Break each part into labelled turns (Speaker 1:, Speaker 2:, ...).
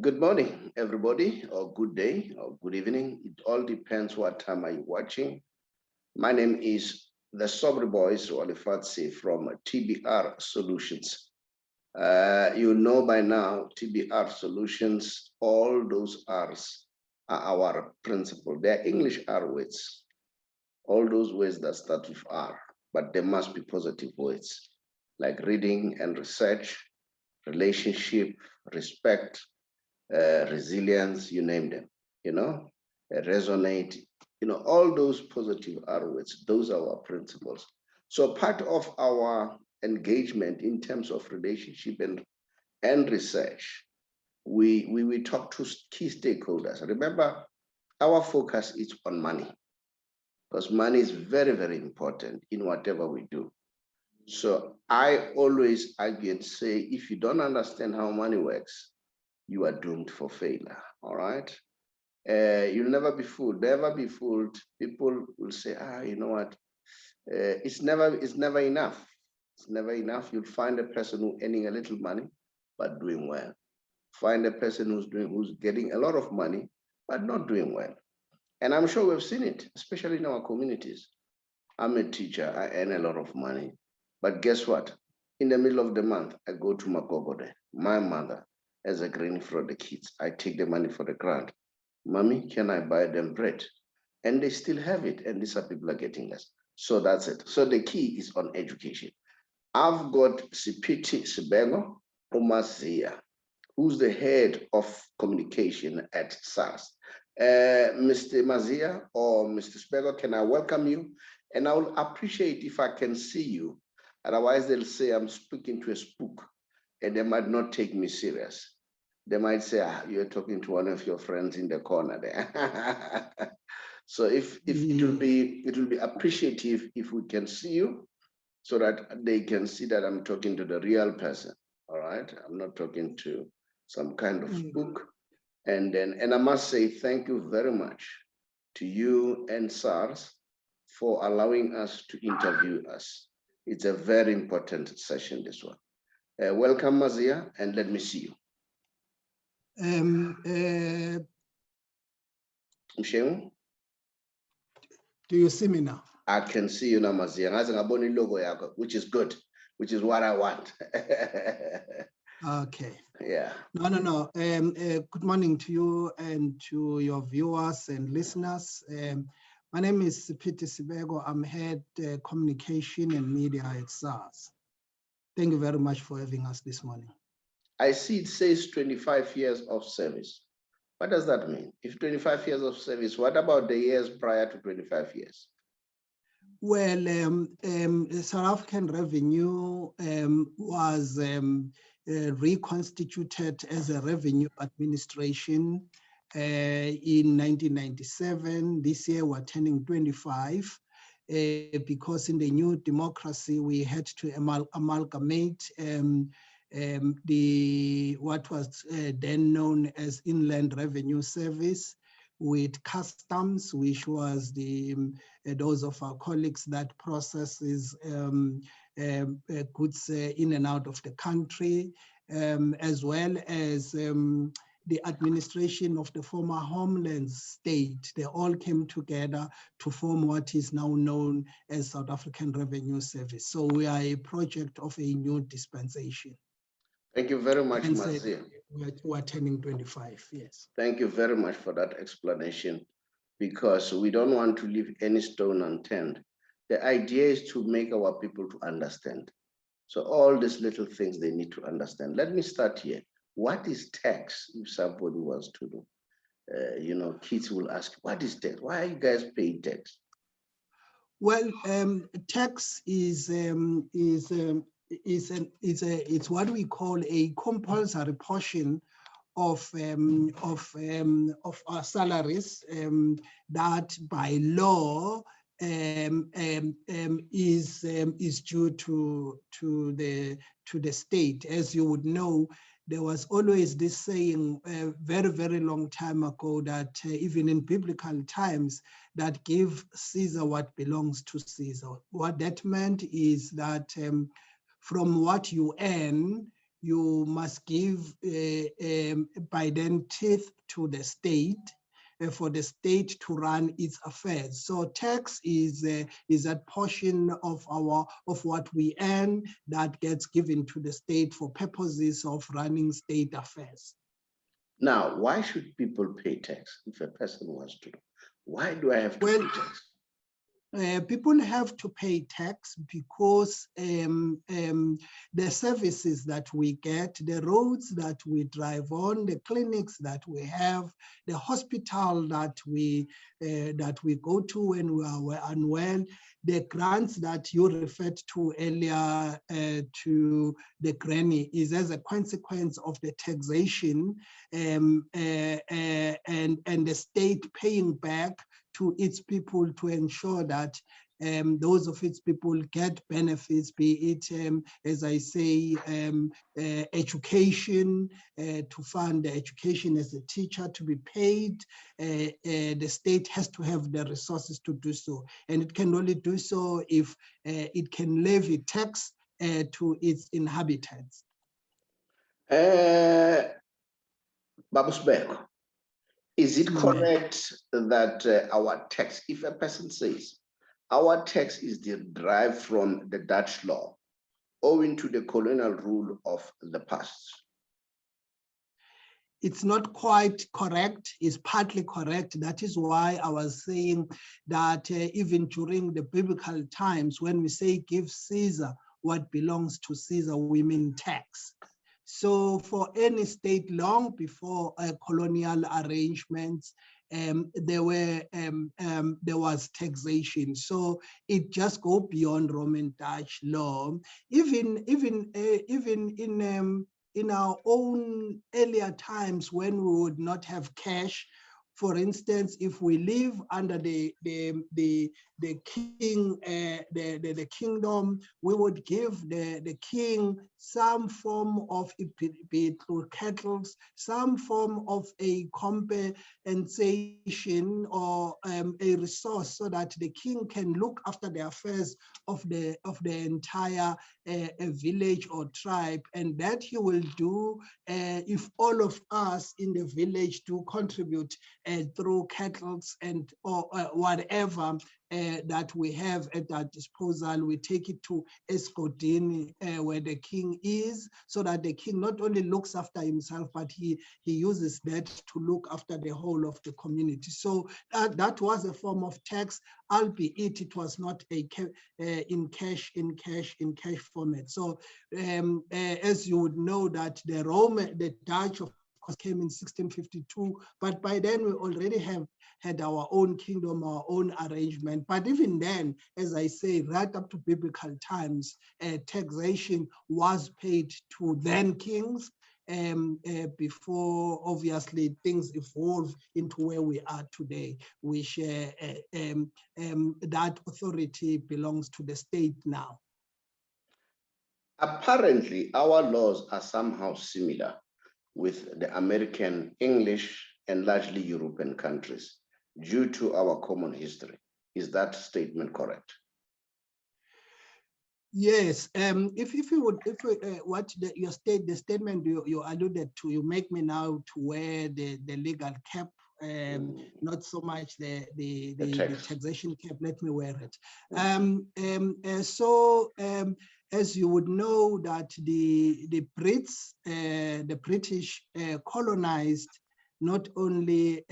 Speaker 1: Good morning, everybody, or good day, or good evening. It all depends what time are you watching. My name is the Saubrey Boyz Walefatshe from TBR Solutions. You know by now, TBR Solutions, all those R's are our principle. They're English R words, all those words that start with R, but they must be positive words, like reading and research, relationship, respect, resilience, you name them, resonate, all those positive R words, those are our principles. So part of our engagement in terms of relationship and research, we talk to key stakeholders. Remember, our focus is on money, because money is very, very important in whatever we do. So I always argue and say, if you don't understand how money works, you are doomed for failure, all right? You'll never be fooled, never be fooled. People will say, you know what? It's never enough. It's never enough. You'll find a person who's earning a little money, but doing well. Find a person who's getting a lot of money, but not doing well. And I'm sure we've seen it, especially in our communities. I'm a teacher, I earn a lot of money, but guess what? In the middle of the month, I go to Makogode, my mother, as a granny for the kids. I take the money for the grant. Mommy, can I buy them bread? And they still have it, and these are people are getting less. So that's it. So the key is on education. I've got Siphithi Sibeko Umazia, who's the head of communication at Sars. Mr. Mazia or Mr. Sibeko, can I welcome you? And I will appreciate if I can see you. Otherwise, they'll say I'm speaking to a spook, and they might not take me serious. They might say, you're talking to one of your friends in the corner there. So if it will be appreciative if we can see you, so that they can see that I'm talking to the real person. All right, I'm not talking to some kind of book. And I must say thank you very much to you and SARS for allowing us to interview us. It's a very important session, this one. Welcome, Mazia, and let me see you. Mshemu?
Speaker 2: Do you see me now?
Speaker 1: I can see you now, Mazia. Logo, which is good, which is what I want.
Speaker 2: Okay.
Speaker 1: Yeah.
Speaker 2: No. Good morning to you and to your viewers and listeners. My name is Siphithi Sibeko. I'm head communication and media at SARS. Thank you very much for having us this morning.
Speaker 1: I see it says 25 years of service. What does that mean? If 25 years of service, what about the years prior to 25 years?
Speaker 2: Well, South African Revenue was reconstituted as a revenue administration in 1997. This year we're turning 25 because in the new democracy we had to amalgamate what was then known as Inland Revenue Service with customs, which was those of our colleagues that processes goods in and out of the country, as well as the administration of the former homeland state. They all came together to form what is now known as South African Revenue Service. So we are a project of a new dispensation.
Speaker 1: Thank you very much, Mazia.
Speaker 2: We're turning 25, yes.
Speaker 1: Thank you very much for that explanation, because we don't want to leave any stone unturned. The idea is to make our people to understand. So all these little things they need to understand. Let me start here. What is tax? If somebody wants to know, kids will ask, what is tax? Why are you guys paying tax?
Speaker 2: Well, tax is it's what we call a compulsory portion of our salaries that by law is due to the state. As you would know, there was always this saying a very, very long time ago that even in biblical times, that give Caesar what belongs to Caesar. What that meant is that from what you earn, you must give by then teeth to the state for the state to run its affairs. So tax is that portion of what we earn that gets given to the state for purposes of running state affairs.
Speaker 1: Now, why should people pay tax if a person wants to? Why do I have to pay tax?
Speaker 2: People have to pay tax because the services that we get, the roads that we drive on, the clinics that we have, the hospital that we go to when we are unwell, the grants that you referred to earlier to the granny is as a consequence of the taxation and the state paying back to its people to ensure that those of its people get benefits, be it, as I say, education, to fund the education as a teacher to be paid. The state has to have the resources to do so. And it can only do so if it can levy tax to its inhabitants.
Speaker 1: Babu Sibeko, is it correct that our tax, if a person says our tax is derived from the Dutch law, owing to the colonial rule of the past?
Speaker 2: It's not quite correct, it's partly correct. That is why I was saying that even during the biblical times, when we say give Caesar what belongs to Caesar, we mean tax. So for any state long before colonial arrangements, there was taxation. So it just go beyond Roman Dutch law. Even in our own earlier times when we would not have cash. For instance, if we live under the king, the kingdom, we would give the king some form of, be it through cattle, some form of a compensation or a resource so that the king can look after the affairs of the entire village or tribe, and that he will do if all of us in the village do contribute through cattle and or whatever that we have at our disposal. We take it to Eskodini where the king is, so that the king not only looks after himself, but he uses that to look after the whole of the community. So that was a form of tax, albeit it was not a in cash format. So as you would know that the Dutch of course came in 1652, but by then we already had our own kingdom, our own arrangement. But even then, as I say, right up to biblical times, taxation was paid to then kings before obviously things evolve into where we are today, which that authority belongs to the state now.
Speaker 1: Apparently, our laws are somehow similar with the American, English, and largely European countries due to our common history. Is that statement correct?
Speaker 2: Yes. If the statement you alluded to, you make me now to wear the legal cap. Not so much the taxation cap. Let me wear it. As you would know, that the Brits, the British colonized not only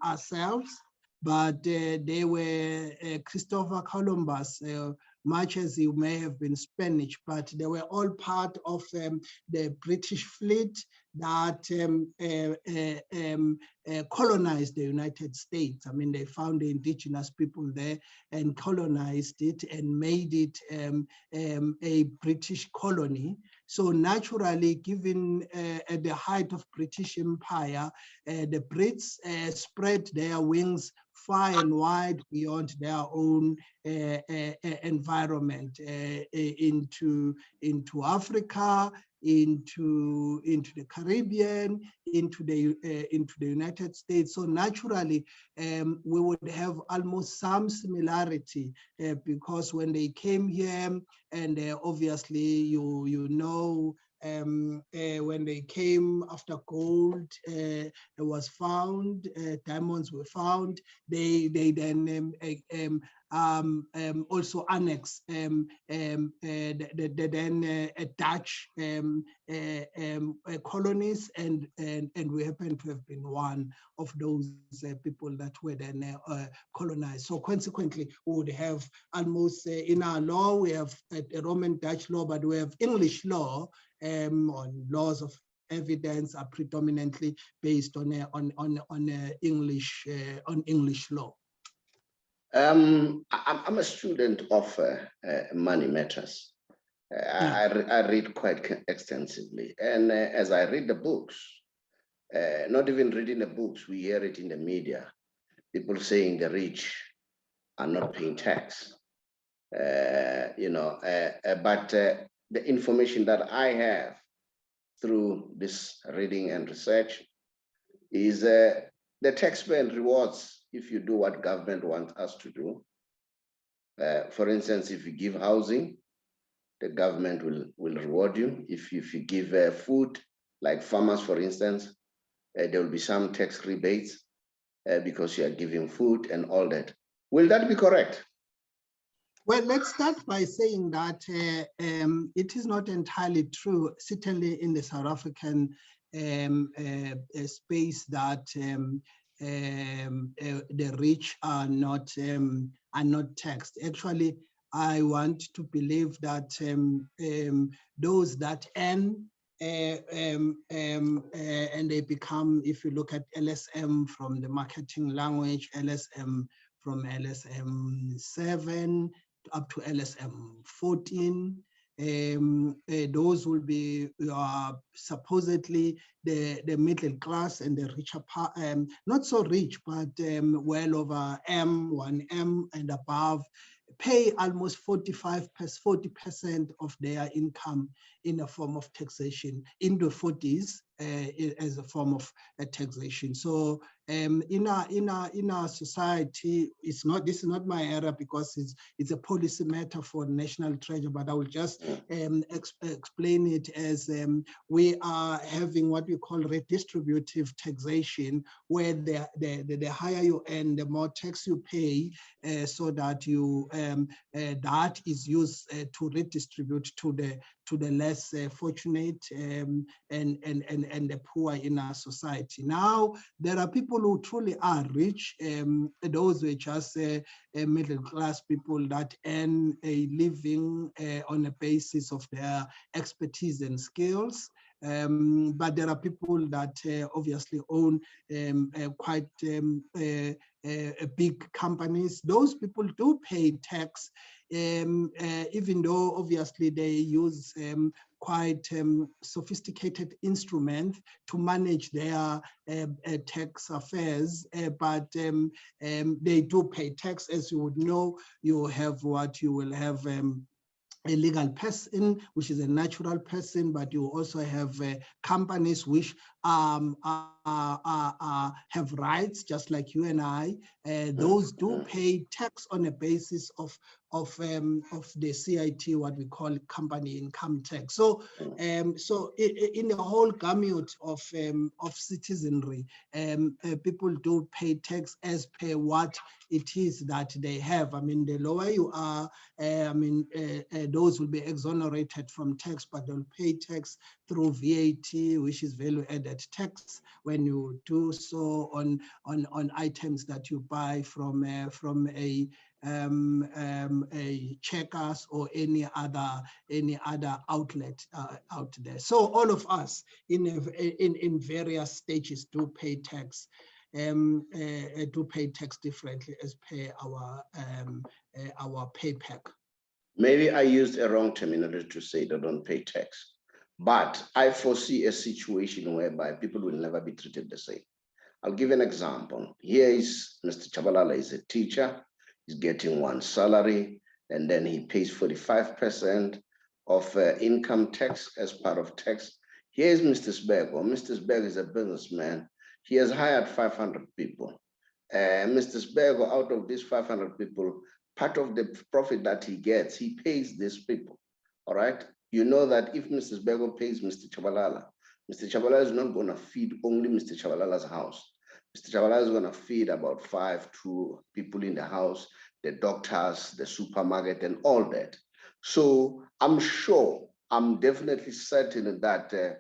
Speaker 2: ourselves, but they were Christopher Columbus, much as he may have been Spanish, but they were all part of the British fleet that colonized the United States. I mean, they found the indigenous people there and colonized it and made it a British colony. So naturally, given at the height of British Empire, the Brits spread their wings far and wide beyond their own environment into Africa, into the Caribbean, into the United States. So naturally, we would have almost some similarity because when they came here, and obviously you know when they came after gold was found, diamonds were found, they then also annex the Dutch colonies, and we happen to have been one of those people that were then colonized. So consequently, we would have almost in our law, we have a Roman Dutch law, but we have English law on laws of evidence are predominantly based on English law.
Speaker 1: I'm a student of money matters. I read quite extensively, and as I read the books, not even reading the books, we hear it in the media. People saying the rich are not paying tax. But the information that I have through this reading and research is the taxpayer rewards if you do what government wants us to do. For instance, if you give housing, the government will reward you. If you give food, like farmers, for instance, there will be some tax rebates because you are giving food and all that. Will that be correct?
Speaker 2: Well, let's start by saying that it is not entirely true, certainly in the South African space, that the rich are not taxed. Actually, I want to believe that those that earn and they become, if you look at LSM from the marketing language, LSM from LSM 7 up to LSM 14, those will be supposedly the middle class and the richer part, not so rich, but well over M, 1M and above, pay almost 40% of their income in a form of taxation, in the 40s as a form of taxation. So in our society, this is not my area because it's a policy matter for National Treasury, but I will just explain it as we are having what we call redistributive taxation, where the higher you earn, the more tax you pay, so that you that is used to redistribute to the less fortunate and the poor in our society. Now, there are people who truly are rich. Those were just middle class people that earn a living on the basis of their expertise and skills. But there are people that obviously own quite big companies. Those people do pay tax, even though obviously they use quite sophisticated instruments to manage their tax affairs, but they do pay tax. As you would know, you have what you will have a legal person, which is a natural person, but you also have companies which have rights, just like you and I. Those do pay tax on a basis of the CIT, what we call company income tax. So, so in the whole gamut of citizenry, people do pay tax as per what it is that they have. I mean, the lower you are, those will be exonerated from tax, but they'll pay tax through VAT, which is value-added tax, when you do so on items that you buy from a Checkers or any other outlet out there. So all of us in various stages do pay tax. Do pay tax differently as per our pay pack.
Speaker 1: Maybe I used a wrong terminology to say they don't pay tax, but I foresee a situation whereby people will never be treated the same. I'll give an example. Here is Mr. Chabalala is a teacher. He's getting one salary, and then he pays 45% of income tax as part of tax. Here is Mr. Sibeko. Mr. Sibeko is a businessman. He has hired 500 people. Mr. Sibeko, out of these 500 people, part of the profit that he gets, he pays these people, all right? You know that if Mr. Sibeko pays Mr. Chabalala is not going to feed only Mr. Chabalala's house. Mr. Chabalala is going to feed about 5 people in the house, the doctors, the supermarket, and all that. So I'm sure, I'm definitely certain that the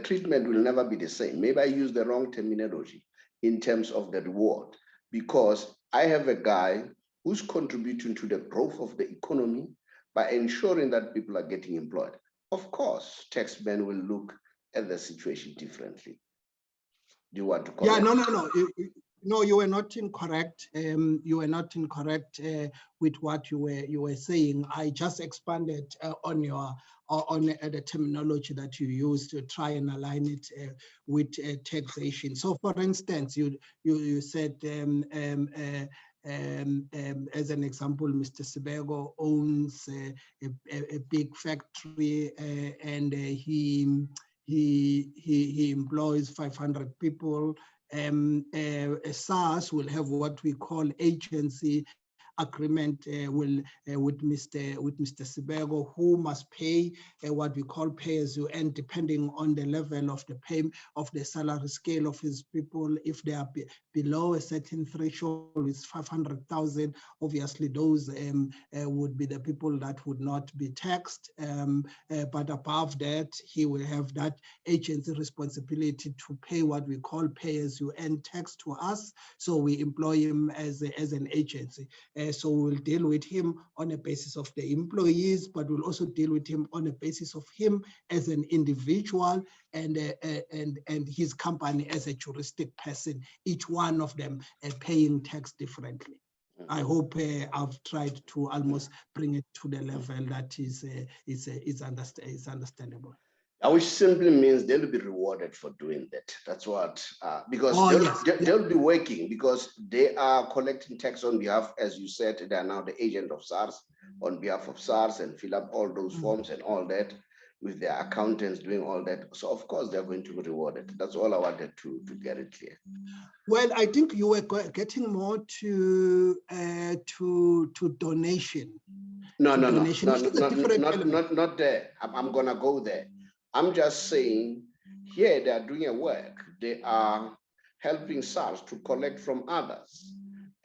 Speaker 1: treatment will never be the same. Maybe I use the wrong terminology in terms of the reward, because I have a guy who's contributing to the growth of the economy by ensuring that people are getting employed. Of course, taxmen will look at the situation differently. Do you want to comment?
Speaker 2: Yeah, no, you were not incorrect. You were not incorrect with what you were saying. I just expanded on the terminology that you used to try and align it with taxation. So, for instance, you said as an example, Mr. Sibeko owns a big factory and he employs 500 people. Sars will have what we call agency agreement with Mr. Sibeko, who must pay what we call pay as you earn, depending on the level of the pay of the salary scale of his people. If they are below a certain threshold, it's 500,000. Obviously, those would be the people that would not be taxed. But above that, he will have that agency responsibility to pay what we call pay as you earn tax to us. So we employ him as an agency. So we'll deal with him on a basis of the employees, but we'll also deal with him on a basis of him as an individual and his company as a juristic person, each one of them paying tax differently. I hope I've tried to almost bring it to the level that is understandable.
Speaker 1: Which simply means they'll be rewarded for doing that. That's what, because they'll be working, because they are collecting tax on behalf, as you said, they are now the agent of Sars on behalf of Sars and fill up all those forms and all that, with their accountants doing all that. So of course they're going to be rewarded. That's all I wanted to get it clear.
Speaker 2: Well, I think you were getting more to donation.
Speaker 1: No, not there. I'm gonna go there. I'm just saying, here they are doing a work. They are helping SARS to collect from others.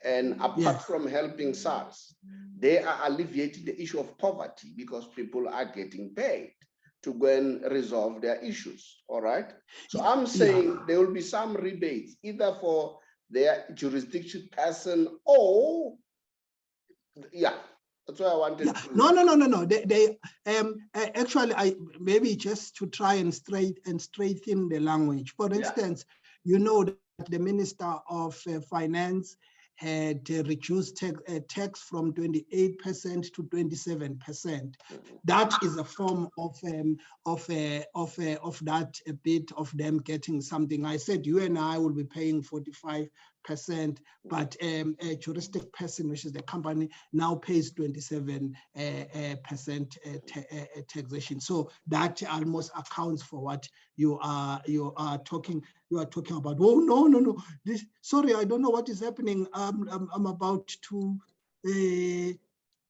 Speaker 1: And apart from helping SARS, they are alleviating the issue of poverty, because people are getting paid to go and resolve their issues, all right? So I'm saying there will be some rebates, either for their jurisdiction person or, that's what I wanted to.
Speaker 2: No. They actually, I maybe just to try and straighten the language. For instance, you know that the Minister of Finance had reduced tax from 28% to 27%. That is a form of that, a bit of them getting something. I said you and I will be paying 45%, but a juristic person, which is the company, now pays 27% taxation. So that almost accounts for what you are talking about. Oh no! Sorry, I don't know what is happening. I'm about to.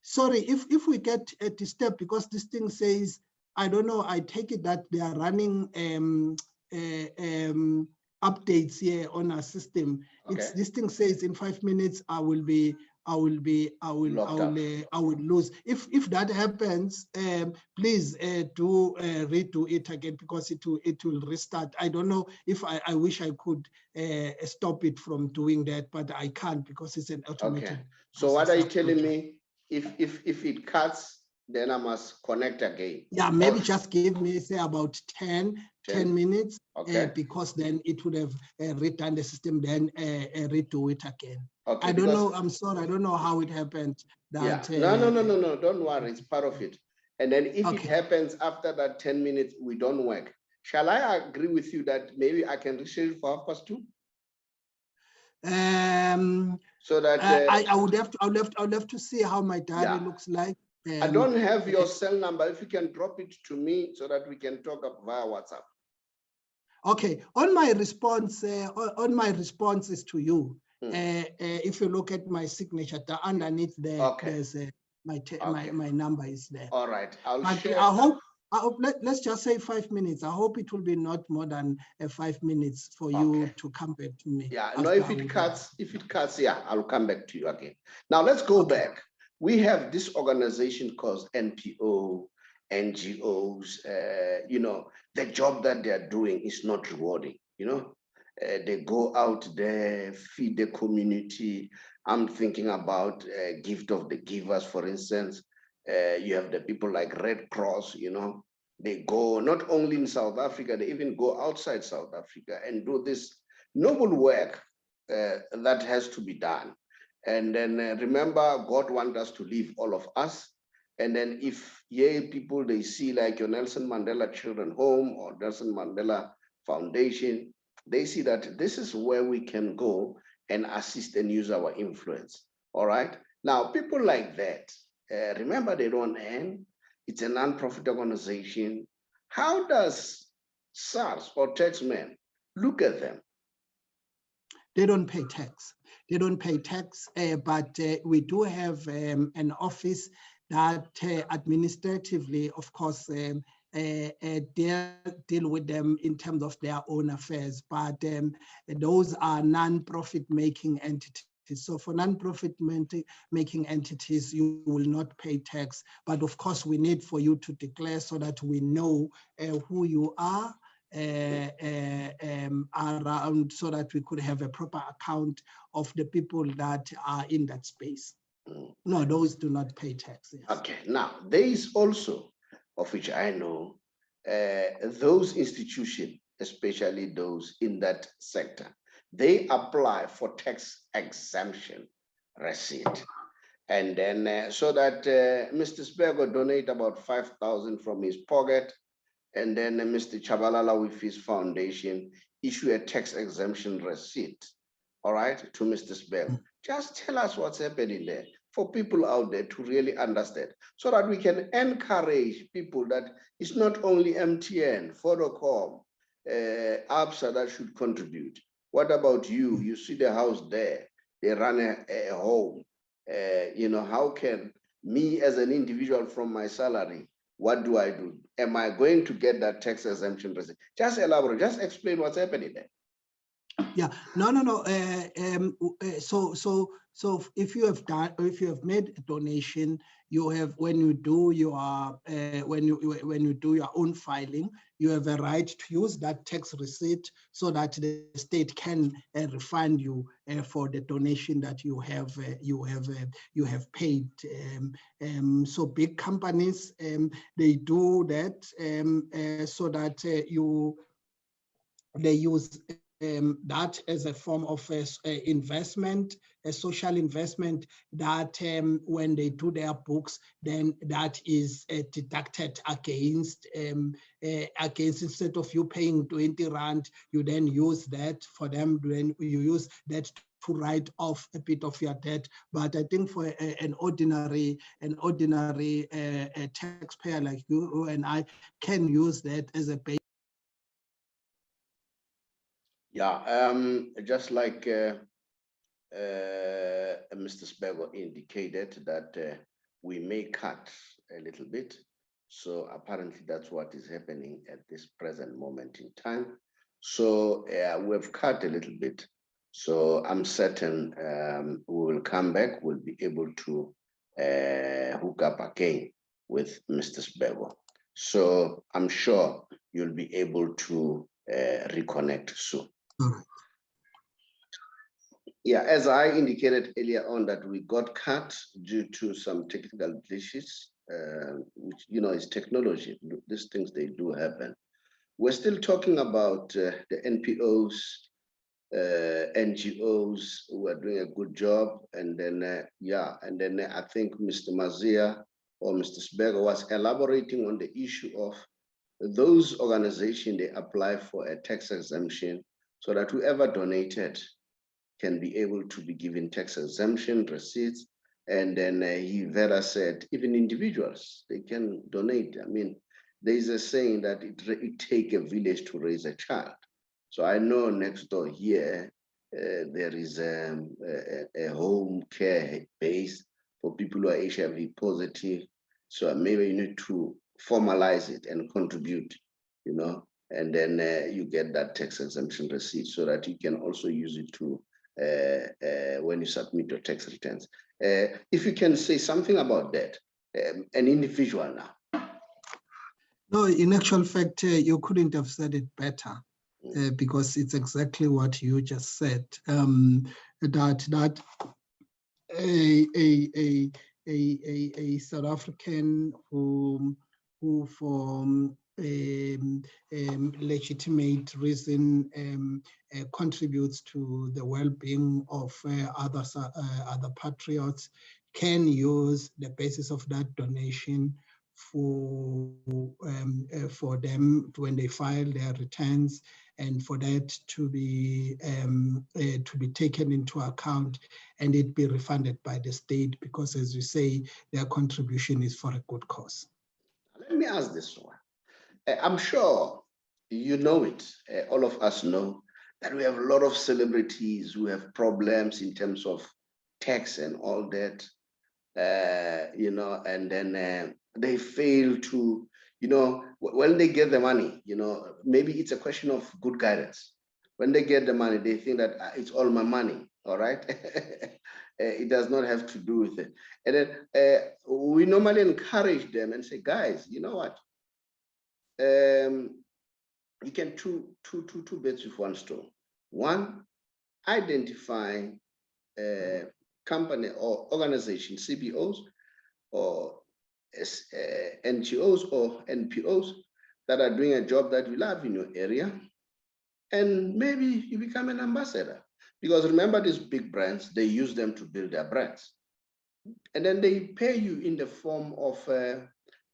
Speaker 2: Sorry, if we get disturbed, because this thing says, I don't know. I take it that they are running updates here on our system.
Speaker 1: Okay.
Speaker 2: This thing says in 5 minutes I will lose. If that happens, please do redo it again, because it will restart. I don't know if I wish I could stop it from doing that, but I can't, because it's an automated.
Speaker 1: Okay. So what are you telling me? If it cuts, then I must connect again.
Speaker 2: Yeah, maybe just give me, say, about 10 minutes,
Speaker 1: okay.
Speaker 2: Because then it would have redone the system, then redo it again.
Speaker 1: Okay,
Speaker 2: I don't know. I'm sorry. I don't know how it happened. That,
Speaker 1: No. Don't worry. It's part of it. And then if it happens after that 10 minutes, we don't work. Shall I agree with you that maybe I can reschedule for 2:30? So that
Speaker 2: I would have to see how my diary looks like.
Speaker 1: I don't have your cell number. If you can drop it to me so that we can talk via WhatsApp.
Speaker 2: Okay. On my response, responses to you, if you look at my signature, underneath there, there's my number is there.
Speaker 1: All right.
Speaker 2: I hope let's just say 5 minutes. I hope it will be not more than 5 minutes for you to come back to me.
Speaker 1: Yeah, no, if it cuts, yeah, I'll come back to you again. Now let's go back. We have this organization called NPO, NGOs. You know, the job that they are doing is not rewarding. You know, they go out there, feed the community. I'm thinking about Gift of the Givers, for instance. You have the people like Red Cross, you know, they go not only in South Africa, they even go outside South Africa and do this noble work that has to be done. And then remember, God wants us to leave all of us. And then if people, they see like your Nelson Mandela Children Home or Nelson Mandela Foundation, they see that this is where we can go and assist and use our influence. All right. Now, people like that, remember, they don't earn. It's a non-profit organization. How does SARS or taxmen look at them?
Speaker 2: They don't pay tax. They don't pay tax, but we do have an office that administratively, of course, deal with them in terms of their own affairs, but those are non-profit making entities. So for non-profit making entities, you will not pay tax, but of course we need for you to declare so that we know who you are around, so that we could have a proper account of the people that are in that space. No, those do not pay tax. Yes.
Speaker 1: Okay, now there is also, of which I know, those institutions, especially those in that sector, they apply for tax exemption receipt. And then so that Mr. Sibeko donate about 5,000 from his pocket, and then Mr. Chabalala with his foundation issue a tax exemption receipt, all right, to Mr. Sibeko. Just tell us what's happening there for people out there to really understand, so that we can encourage people that it's not only MTN, Vodacom, ABSA that should contribute. What about you? You see the house there, they run a home. You know, how can me as an individual from my salary, what do I do? Am I going to get that tax exemption receipt? Just elaborate, just explain what's happening there.
Speaker 2: Yeah, no. So if you have done, if you have made a donation, you have, when you do your when you do your own filing, you have a right to use that tax receipt so that the state can refund you for the donation that you have paid. So big companies they do that so that they use that as a form of investment, a social investment, that when they do their books, then that is deducted against, instead of you paying 20 Rand, you then use that for them, then you use that to write off a bit of your debt. But I think for an ordinary taxpayer like you and I can use that as a base.
Speaker 1: Yeah, just like Mr. Sibeko indicated that we may cut a little bit. So apparently that's what is happening at this present moment in time. So we've cut a little bit. So I'm certain we will come back, we'll be able to hook up again with Mr. Sibeko. So I'm sure you'll be able to reconnect soon.
Speaker 2: All right.
Speaker 1: Yeah, as I indicated earlier on, that we got cut due to some technical glitches, which, you know, is technology. These things, they do happen. We're still talking about the NPOs, NGOs who are doing a good job. And then, I think Mr. Mazia or Mr. Sibeko was elaborating on the issue of those organizations. They apply for a tax exemption so that whoever donated can be able to be given tax exemption receipts. And then he Vera said, even individuals, they can donate. I mean, there's a saying that it takes a village to raise a child. So I know next door here, there is a home care base for people who are HIV positive. So maybe you need to formalize it and contribute, you know, and then you get that tax exemption receipt so that you can also use it to when you submit your tax returns. If you can say something about that, an individual now.
Speaker 2: No, in actual fact, you couldn't have said it better, because it's exactly what you just said. That a South African who for legitimate reason contributes to the well-being of other patriots can use the basis of that donation for them when they file their returns, and for that to be taken into account and it be refunded by the state, because as you say, their contribution is for a good cause.
Speaker 1: Let me ask this one. I'm sure you know it, all of us know that we have a lot of celebrities who have problems in terms of tax and all that, you know, and then they fail to, you know, when they get the money, you know, maybe it's a question of good guidance. When they get the money, they think that it's all my money, all right? It does not have to do with it. And then we normally encourage them and say, guys, you know what? You can two birds with one stone. One, identify company or organization, CBOs or NGOs or NPOs that are doing a job that you love in your area, and maybe you become an ambassador. Because remember, these big brands, they use them to build their brands. And then they pay you in the form of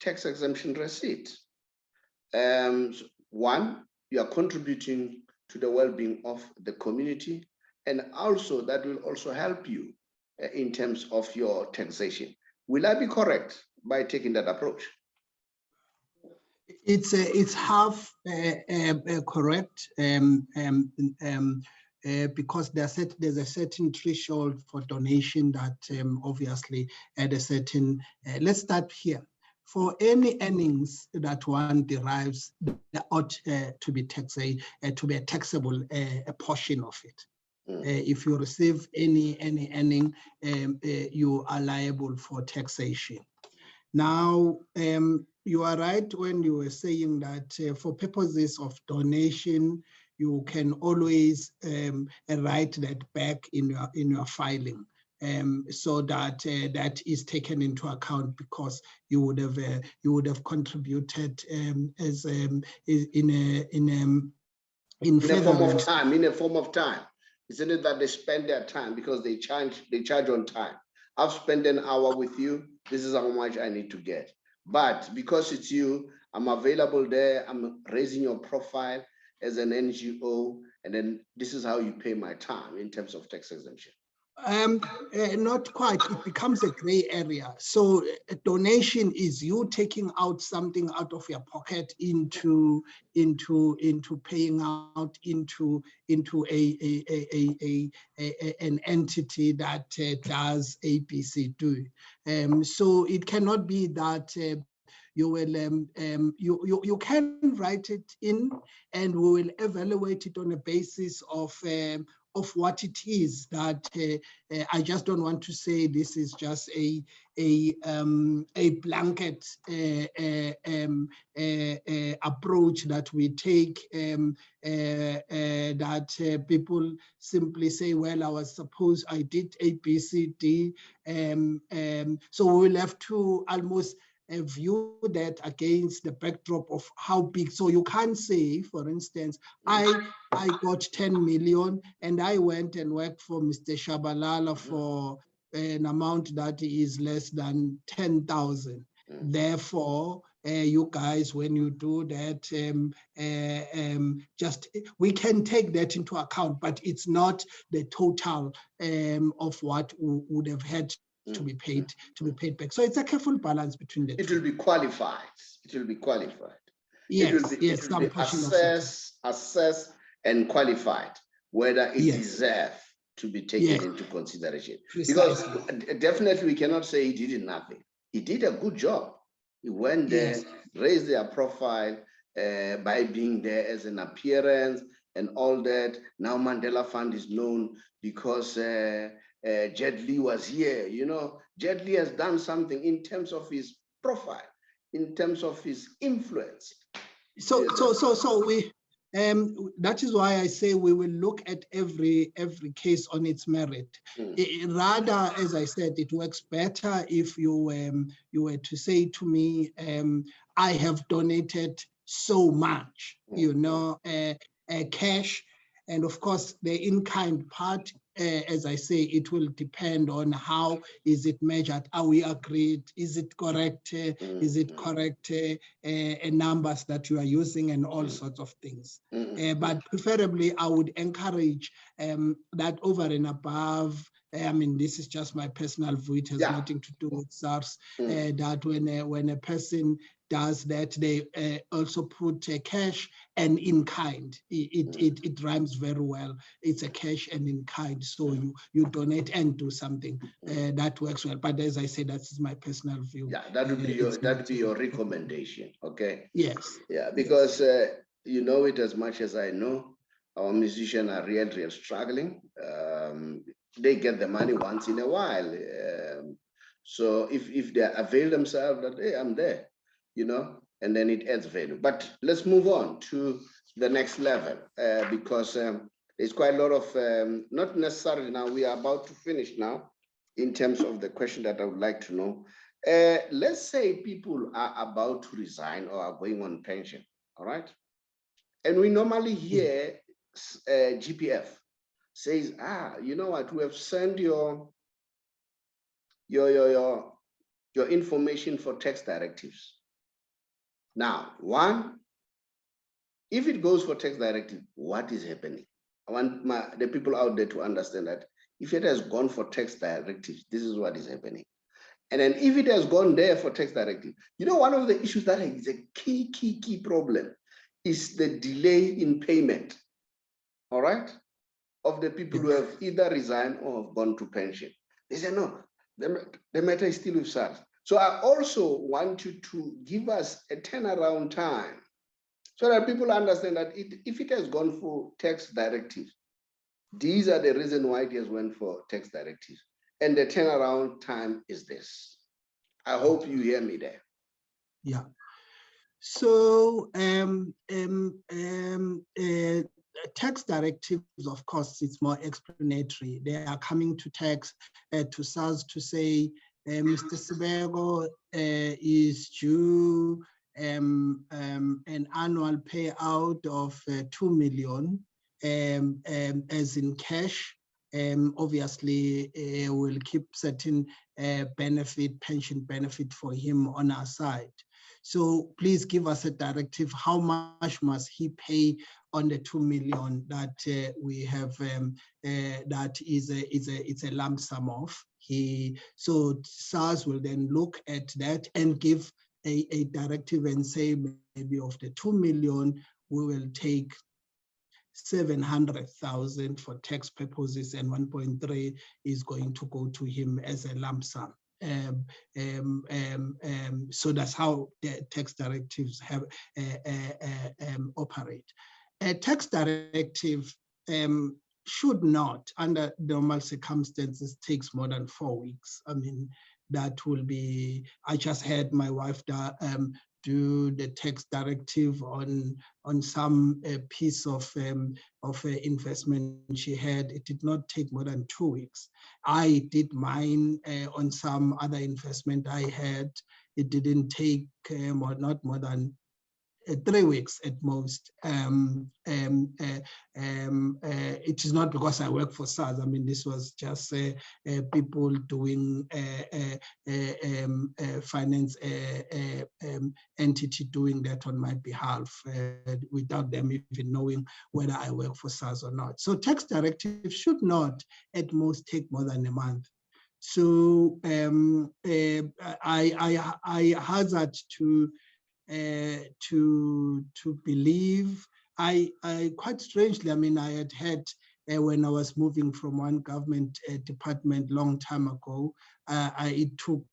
Speaker 1: tax exemption receipt. One, you are contributing to the well-being of the community, and also that will also help you in terms of your taxation. Will I be correct by taking that approach?
Speaker 2: It's half correct, because there's a certain threshold for donation that obviously at a certain. Let's start here. For any earnings that one derives, there ought to be a taxable portion of it. If you receive any earning, you are liable for taxation. Now, you are right when you were saying that for purposes of donation, you can always write that back in your filing. So that that is taken into account, because you would have contributed as in
Speaker 1: a form of time. In a form of time, isn't it that they spend their time because they charge on time? I've spent an hour with you. This is how much I need to get. But because it's you, I'm available there. I'm raising your profile as an NGO, and then this is how you pay my time in terms of tax exemption.
Speaker 2: Not quite. It becomes a gray area. So a donation is you taking out something out of your pocket into paying out into an entity that does ABC do. So it cannot be that you will you can write it in, and we will evaluate it on a basis of what it is. That I just don't want to say this is just a blanket approach that we take, that people simply say, well, I did A, B, C, D. So we will have to almost view that against the backdrop of how big. So you can't say, for instance, I got 10 million and I went and worked for Mr. Shabalala for an amount that is less than 10,000. Therefore, you guys, when you do that, we can take that into account, but it's not the total of what would have had to be paid back. So it's a careful balance between the two.
Speaker 1: It will be qualified. It will be qualified.
Speaker 2: Yes,
Speaker 1: it will be assessed and qualified whether it deserves to be taken into consideration. Precisely. Because definitely we cannot say he did nothing. He did a good job. He went there,
Speaker 2: Yes.
Speaker 1: raised their profile by being there as an appearance and all that. Now Mandela Fund is known because Jet Li was here. You know, Jet Li has done something in terms of his profile, in terms of his influence.
Speaker 2: So we that is why I say we will look at every case on its merit. Rather, as I said, it works better if you were to say to me, I have donated so much, you know, cash, and of course the in-kind part. As I say, it will depend on how is it measured. Are we agreed? Is it correct? Is it correct numbers that you are using and all sorts of things? But preferably, I would encourage that over and above. I mean, this is just my personal view. It has nothing to do with SARS. That when a person does that, they also put cash and in kind. It rhymes very well. It's a cash and in kind. So you donate and do something that works well. But as I said, that's my personal view.
Speaker 1: Yeah, that would be your recommendation. Okay.
Speaker 2: Yes.
Speaker 1: Yeah, because you know it as much as I know. Our musicians are real struggling. They get the money once in a while. So if they avail themselves that, hey, I'm there, you know, and then it adds value. But let's move on to the next level because there's quite a lot of, not necessarily now, we are about to finish now in terms of the question that I would like to know. Let's say people are about to resign or are going on pension, all right? And we normally hear GPF says, you know what, we have sent your information for tax directives. Now, one, if it goes for tax directive, what is happening? I want the people out there to understand that if it has gone for tax directives, this is what is happening. And then if it has gone there for tax directive, you know, one of the issues that is a key problem is the delay in payment, all right, of the people who have either resigned or have gone to pension. They say, no, the matter is still with SARS. So I also want you to give us a turnaround time so that people understand that if it has gone for tax directives, these are the reasons why it has went for tax directives. And the turnaround time is this. I hope you hear me there.
Speaker 2: Yeah. So tax directives, of course, it's more explanatory. They are coming to tax to SARS to say, Mr. Sibeko is due an annual payout of 2 million as in cash. Obviously, we'll keep certain pension benefit for him on our side. So please give us a directive. How much must he pay on the 2 million that we have? That it's a lump sum of. So SARS will then look at that and give a directive and say maybe of the 2 million we will take 700,000 for tax purposes and 1.3 is going to go to him as a lump sum. So that's how the tax directives have operate. A tax directive should not, under normal circumstances, takes more than 4 weeks. I mean, that will be, I just had my wife do the tax directive on some piece of investment she had. It did not take more than 2 weeks. I did mine on some other investment I had. It didn't take not more than 3 weeks at most. It is not because I work for SARS. I mean, this was just people doing finance entity doing that on my behalf without them even knowing whether I work for SARS or not. So tax directive should not at most take more than a month. So I hazard to believe, I quite strangely, I mean, I had when I was moving from one government department long time ago, it took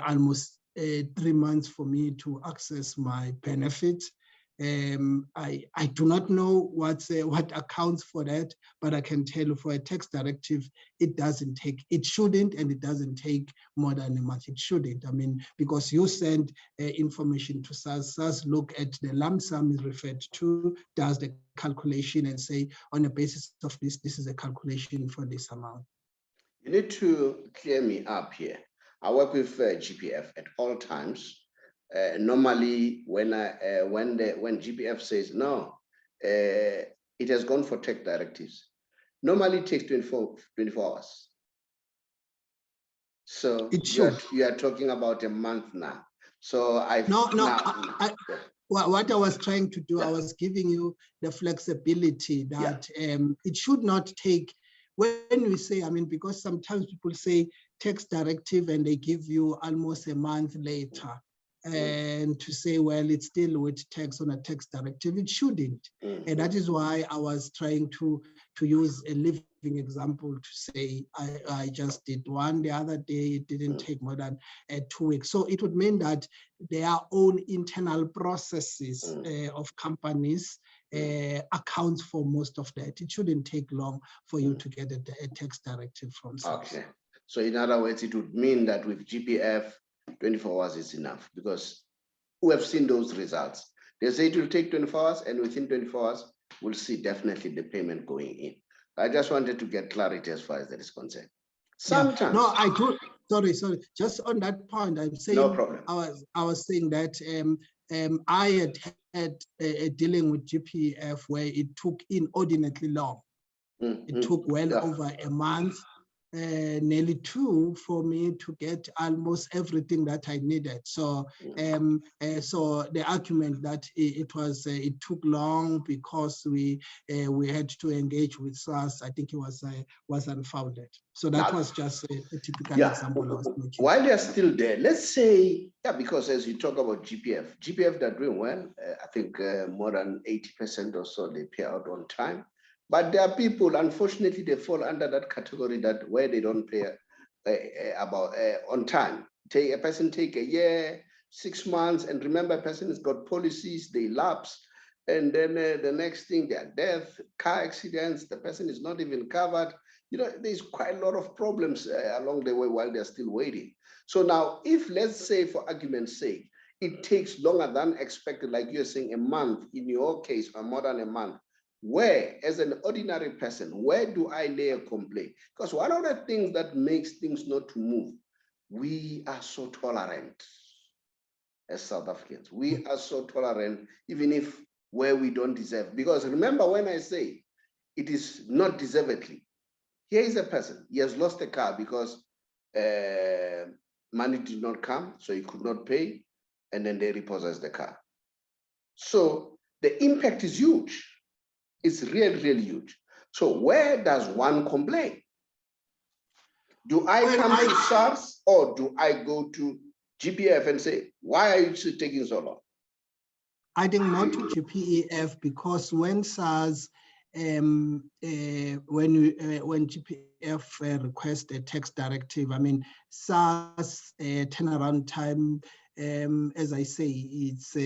Speaker 2: almost 3 months for me to access my benefits. I do not know what accounts for that, but I can tell you for a tax directive, it shouldn't, and it doesn't take more than a month. It shouldn't. I mean, because you send information to SARS, SARS look at the lump sum is referred to, does the calculation and say, on the basis of this, this is a calculation for this amount.
Speaker 1: You need to clear me up here. I work with GPF at all times. Normally, when GPF says no, it has gone for tax directives. Normally, it takes 24 hours. So you are talking about a month now. So
Speaker 2: what I was trying to do, I was giving you the flexibility that it should not take. When we say, I mean, because sometimes people say tax directive and they give you almost a month later. And to say, well, it's still with tax on a tax directive, it shouldn't. And that is why I was trying to use a living example to say, I just did one the other day, it didn't take more than 2 weeks. So it would mean that their own internal processes of companies accounts for most of that. It shouldn't take long for you to get a tax directive from SARS.
Speaker 1: Okay. So in other words, it would mean that with GPF, 24 hours is enough, because we have seen those results. They say it will take 24 hours, and within 24 hours, we'll see definitely the payment going in. I just wanted to get clarity as far as that is concerned. Sometimes.
Speaker 2: No, I do. Sorry. Just on that point, I'm saying.
Speaker 1: No problem.
Speaker 2: I was saying that I had dealing with GPF where it took inordinately long. It took well over a month. Nearly 2 for me to get almost everything that I needed. So, so the argument that it took long because we had to engage with SARS, I think it was unfounded. So that was just a typical example I was making.
Speaker 1: While they're still there, let's say, because as you talk about GPF, they're doing well. I think more than 80% or so they pay out on time. But there are people, unfortunately, they fall under that category that where they don't pay on time. A person take a year, 6 months, and remember, a person has got policies, they lapse, and then the next thing, their death, car accidents, the person is not even covered. You know, there's quite a lot of problems along the way while they're still waiting. So now, if let's say, for argument's sake, it takes longer than expected, like you're saying, a month, in your case, or more than a month, where, as an ordinary person, where do I lay a complaint? Because one of the things that makes things not to move, we are so tolerant as South Africans. We are so tolerant, even if where we don't deserve. Because remember when I say it is not deservedly, here is a person, he has lost a car because money did not come, so he could not pay, and then they repossess the car. So the impact is huge. It's really, really huge. So where does one complain? Do I come to SARS, or do I go to GPF and say, why are you taking so long?
Speaker 2: I think not to GPF, because when SARS, when GPF requests a tax directive, I mean, SARS turnaround time, as I say, it's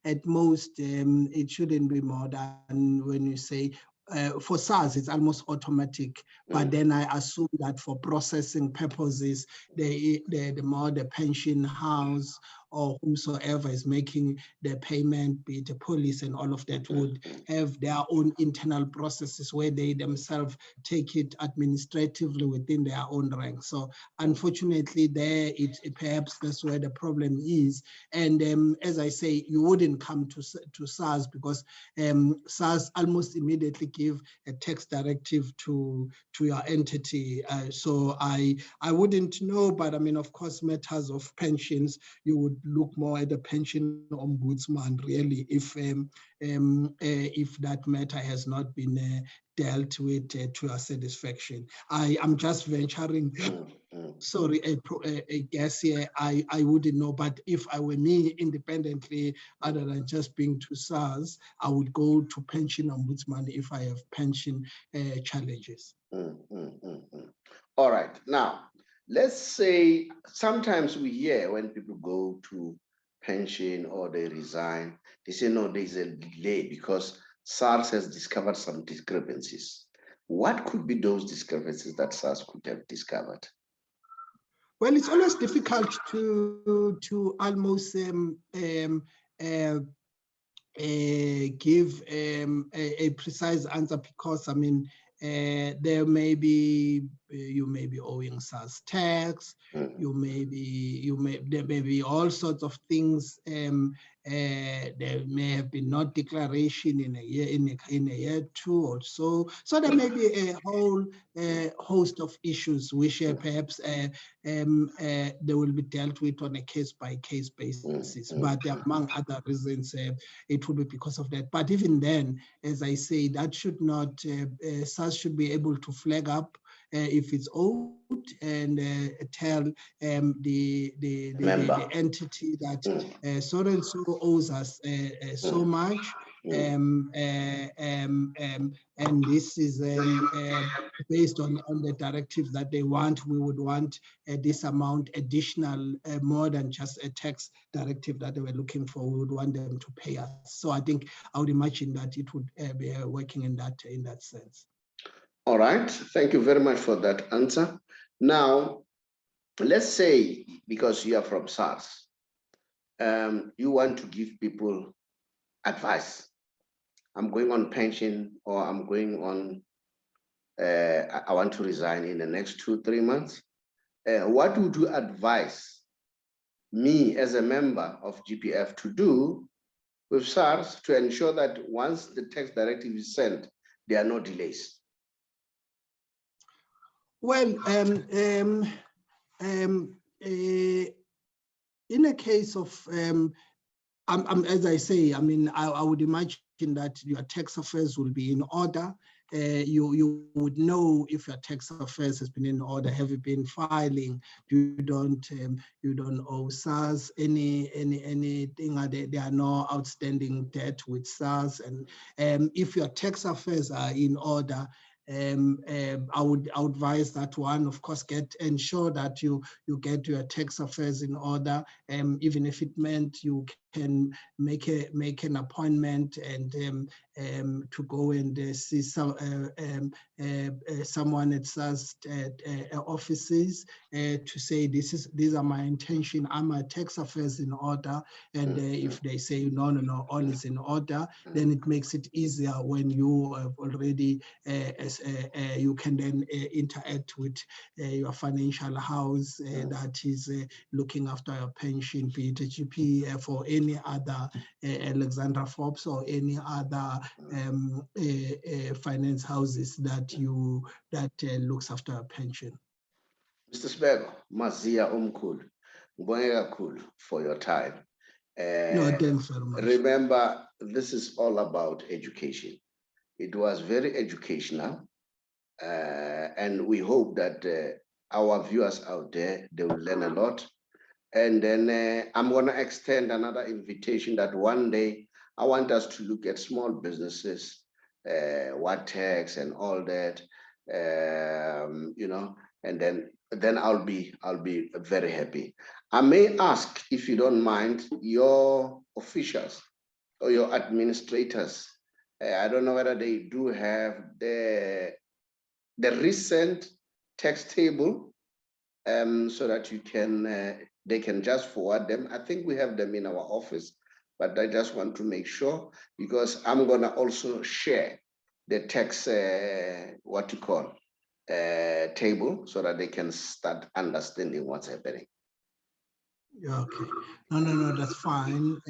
Speaker 2: at most, it shouldn't be more than, when you say, for SARS, it's almost automatic. But then I assume that for processing purposes, the more the pension house or whomsoever is making the payment, be it the police and all of that, would have their own internal processes where they themselves take it administratively within their own ranks. So unfortunately, there perhaps that's where the problem is. And as I say, you wouldn't come to SARS, because SARS almost immediately give a tax directive to your entity. So I wouldn't know, but I mean, of course, matters of pensions, you would look more at the pension ombudsman, really, if that matter has not been dealt with to your satisfaction. I am just venturing, sorry, a guess here. I wouldn't know, but if I were me independently, other than just being to SARS, I would go to pension ombudsman if I have pension challenges.
Speaker 1: All right. Now, let's say sometimes we hear when people go to pension or they resign, they say, no, there's a delay because SARS has discovered some discrepancies. What could be those discrepancies that SARS could have discovered?
Speaker 2: Well, it's always difficult to almost give a precise answer, because I mean, there may be you may be owing SARS tax, there may be all sorts of things. There may have been no declaration in a year, in a year two or so. So there may be a whole host of issues which perhaps they will be dealt with on a case-by-case basis. But among other reasons, it will be because of that. But even then, as I say, that should not, SARS should be able to flag up if it's owed and tell the entity that so and so owes us so much. And this is based on the directives that they want. We would want this amount additional, more than just a tax directive that they were looking for. We would want them to pay us. So I think I would imagine that it would be working in that sense.
Speaker 1: All right, thank you very much for that answer. Now, let's say, because you are from SARS, you want to give people advice. I'm going on pension, or I'm going on, I want to resign in the next 2-3 months. What would you advise me as a member of GPF to do with SARS to ensure that once the tax directive is sent, there are no delays?
Speaker 2: Well, in a case of, as I say, I mean, I would imagine that your tax affairs will be in order. You would know if your tax affairs has been in order. Have you been filing? You don't owe SARS anything. There are no outstanding debt with SARS, and if your tax affairs are in order, I would advise that one, of course, ensure that you get your tax affairs in order, even if it meant you can make an appointment and to go and see someone at SARS offices to say these are my intention. Are my tax affairs in order? And if they say no, all is in order, then it makes it easier when you have already you can then interact with your financial house that is looking after your pension, be it a GPF or any other Alexandra Forbes or any other finance houses that looks after your pension.
Speaker 1: Mr. Sibeko, Mazia Umkul, Ngwenya for your time.
Speaker 2: No, thanks very much.
Speaker 1: Remember, this is all about education. It was very educational, and we hope that our viewers out there, they will learn a lot. And then I'm going to extend another invitation that one day I want us to look at small businesses, what tax and all that, you know, and then I'll be very happy. I may ask, if you don't mind, your officials or your administrators. I don't know whether they do have the recent tax table, so that you can they can just forward them. I think we have them in our office, but I just want to make sure, because I'm gonna also share the tax table, so that they can start understanding what's happening.
Speaker 2: Okay, no, that's fine.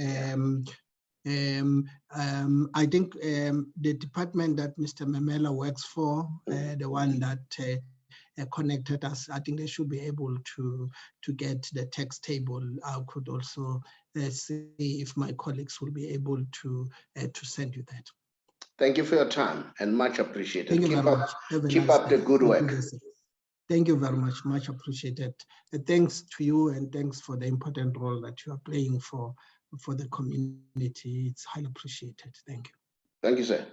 Speaker 2: I think the department that Mr. Memela works for, the one that connected us, I think they should be able to get the tax table. I could also see if my colleagues will be able to send you that.
Speaker 1: Thank you for your time, and much appreciated.
Speaker 2: Thank you very much.
Speaker 1: Keep up the good work.
Speaker 2: Thank you very much, much appreciated. Thanks to you, and thanks for the important role that you are playing for the community. It's highly appreciated. Thank you.
Speaker 1: Thank you, sir.